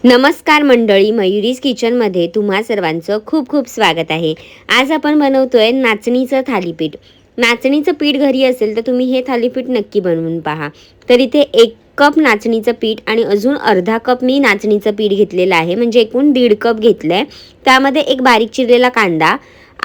नमस्कार मंडळी, मयुरीज किचनमध्ये तुम्हा सर्वांचं खूप खूप स्वागत आहे। आज आपण बनवतोय नाचणीचं थालीपीठ। नाचणीचं पीठ घरी असेल तर तुम्ही हे थालीपीठ नक्की बनवून पहा। तर इथे 1 कप नाचणीचं पीठ आणि अजून अर्धा कप मी नाचणीचं पीठ घेतलेलं आहे, म्हणजे एकूण 1.5 कप घेतलंय। त्यामध्ये एक बारीक चिरलेला कांदा,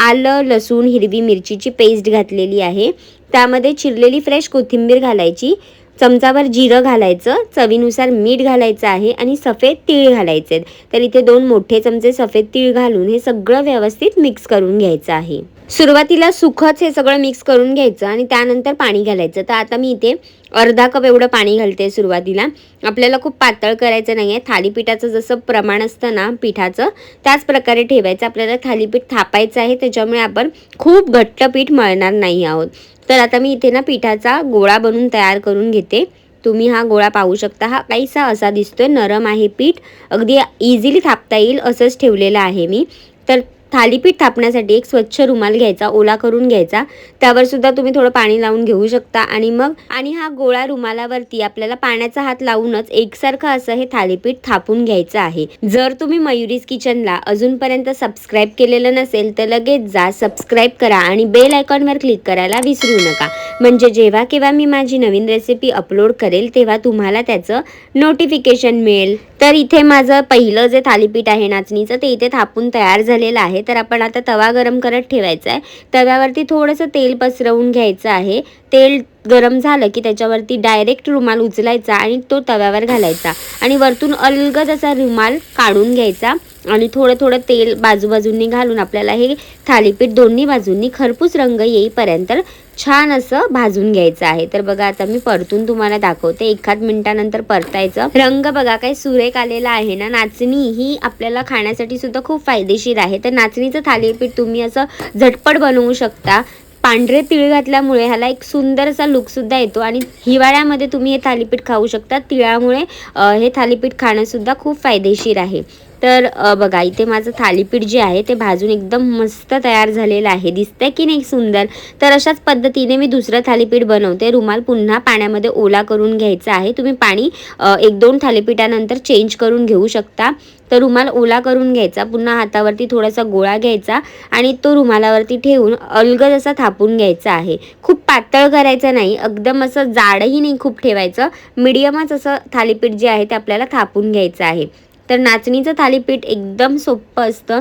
आलं लसूण हिरवी मिरचीची पेस्ट घातलेली आहे। त्यामध्ये चिरलेली फ्रेश कोथिंबीर घालायची, चमचाभर जिरं घालायचं, चवीनुसार मीठ घालायचं आहे आणि सफेद तीळ घालायचे। तर इथे 2 मोठे चमचे सफेद तीळ घालून हे सगळं व्यवस्थित मिक्स करून घ्यायचं आहे। सुरुवातीला सुखच हे सगळं मिक्स करून घ्यायचं आणि त्यानंतर पाणी घालायचं। तर आता मी इथे अर्धा कप एवढं पाणी घालते सुरुवातीला। आपल्याला खूप पातळ करायचं नाहीये, थालीपीठाचं जसं प्रमाण असतं ना पिठाचं त्याच प्रकारे ठेवायचं। आपल्याला थालीपीठ थापायचं आहे, त्याच्यामुळे आपण खूप घट्ट पीठ मळणार नाही आहोत। तर आता मी इथे ना पिठाचा गोळा बनवून तयार करून घेते। तुम्ही हा गोळा पाहू शकता, हा काहीसा असा दिसतोय, नरम आहे पीठ, अगदी इझिली थापता येईल असंच ठेवलेलं आहे मी। तर थालीपीठ थापण्यासाठी एक स्वच्छ रुमाल घ्यायचा, ओला करून घ्यायचा, त्यावर सुद्धा तुम्ही थोडं पाणी लावून घेऊ शकता आणि हा गोळा रुमालावरती आपल्याला पाण्याचा हात लावूनच एकसारखं असं हे थालीपीठ थापून घ्यायचं आहे। जर तुम्ही मयुरीज किचनला अजूनपर्यंत सबस्क्राईब केलेलं नसेल तर लगेच जा, सबस्क्राईब करा आणि बेल आयकॉनवर क्लिक करायला विसरू नका, म्हणजे जेव्हा केव्हा मी माझी नवीन रेसिपी अपलोड करेल तेव्हा तुम्हाला त्याचं नोटिफिकेशन मिळेल। तर इथे माझं पहिलं जे थालीपीठ आहे नाचणीचं ते इथे थापून तयार झालेलं आहे। तर आपण आता तवा गरम करत ठेवायचा आहे। तव्यावरती थोडंसं तेल पसरवून घ्यायचं आहे। तेल गरम झालं की त्याच्यावरती डायरेक्ट रुमाल उचलायचा आणि तो तव्यावर घालायचा आणि वरतून अलगद असा रुमाल काढून घ्यायचा आणि थोडं थोडं तेल बाजूबाजूंनी घालून आपल्याला हे थालीपीठ दोन्ही बाजूंनी खरपूस रंग येईपर्यंत छान असं भाजून घ्यायचं आहे। तर बघा आता मी परतून तुम्हाला दाखवते, 1 मिनिटानंतर परतायचं। रंग बघा काय सुरेख आलेला आहे ना। नाचणी ही आपल्याला खाण्यासाठी सुद्धा खूप फायदेशीर आहे। तर नाचणीचं थालीपीठ तुम्ही असं झटपट बनवू शकता। पांढरे तीळ घातल्यामुळे ह्याला एक सुंदर असा लुक सुद्धा येतो आणि हिवाळ्यामध्ये तुम्ही हे थालीपीठ खाऊ शकता। तिळामुळे हे थालीपीठ खाणं सुद्धा खूप फायदेशीर आहे। तर बघा इथे माझं थालीपीठ जे आहे ते भाजून एकदम मस्त तयार झालेलं आहे, दिसतंय की नाही सुंदर। तर अशाच पद्धतीने मी दुसरं थालीपीठ बनवते। रुमाल पुन्हा पाण्यामध्ये ओला करून घ्यायचा आहे। तुम्ही पाणी 1-2 थालीपीठानंतर चेंज करून घेऊ शकता। तर रुमाल ओला करून घ्यायचा, पुन्हा हातावरती थोडासा गोळा घ्यायचा आणि तो रुमालावरती ठेवून अलगद असा थापून घ्यायचा आहे। खूप पातळ करायचं नाही, एकदम असं जाडही नाही खूप ठेवायचं, मीडियमच असं थालीपीठ जे आहे ते आपल्याला थापून घ्यायचं आहे। तर नाचणीचं थालीपीठ एकदम सोपं असतं,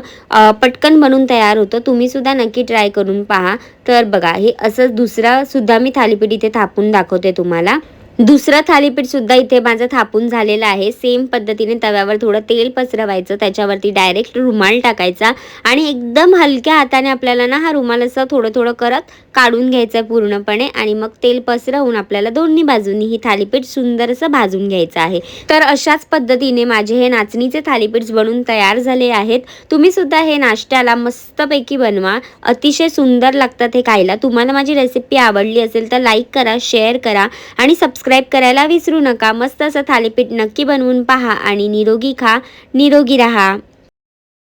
पटकन बनून तयार होतं। तुम्ही सुद्धा नक्की ट्राय करून पहा। तर बघा हे असं दुसरा सुद्धा मी थालीपीठ इथे थापून दाखवते तुम्हाला। दुसरं थालीपीठ सुद्धा इथे माझं थापून झालेलं आहे। सेम पद्धतीने तव्यावर थोडं तेल पसरवायचं, त्याच्यावरती डायरेक्ट रुमाल टाकायचा आणि एकदम हलक्या हाताने आपल्याला ना हा रुमाल असं थोडं थोडं करत काढून घ्यायचं पूर्णपणे आणि मग तेल पसरवून आपल्याला दोन्ही बाजूंनी ही थालीपीठ सुंदर असं भाजून घ्यायचं आहे। तर अशाच पद्धतीने माझे हे नाचणीचे थालीपीठ बनून तयार झाले आहेत। तुम्ही सुद्धा हे नाश्त्याला मस्तपैकी बनवा, अतिशय सुंदर लागतात हे खायला। तुम्हाला माझी रेसिपी आवडली असेल तर लाईक करा, शेअर करा आणि सबस्क्राईब करायला विसरू नका। मस्त असं थालीपीठ नक्की बनवून पहा आणि निरोगी खा, निरोगी राहा।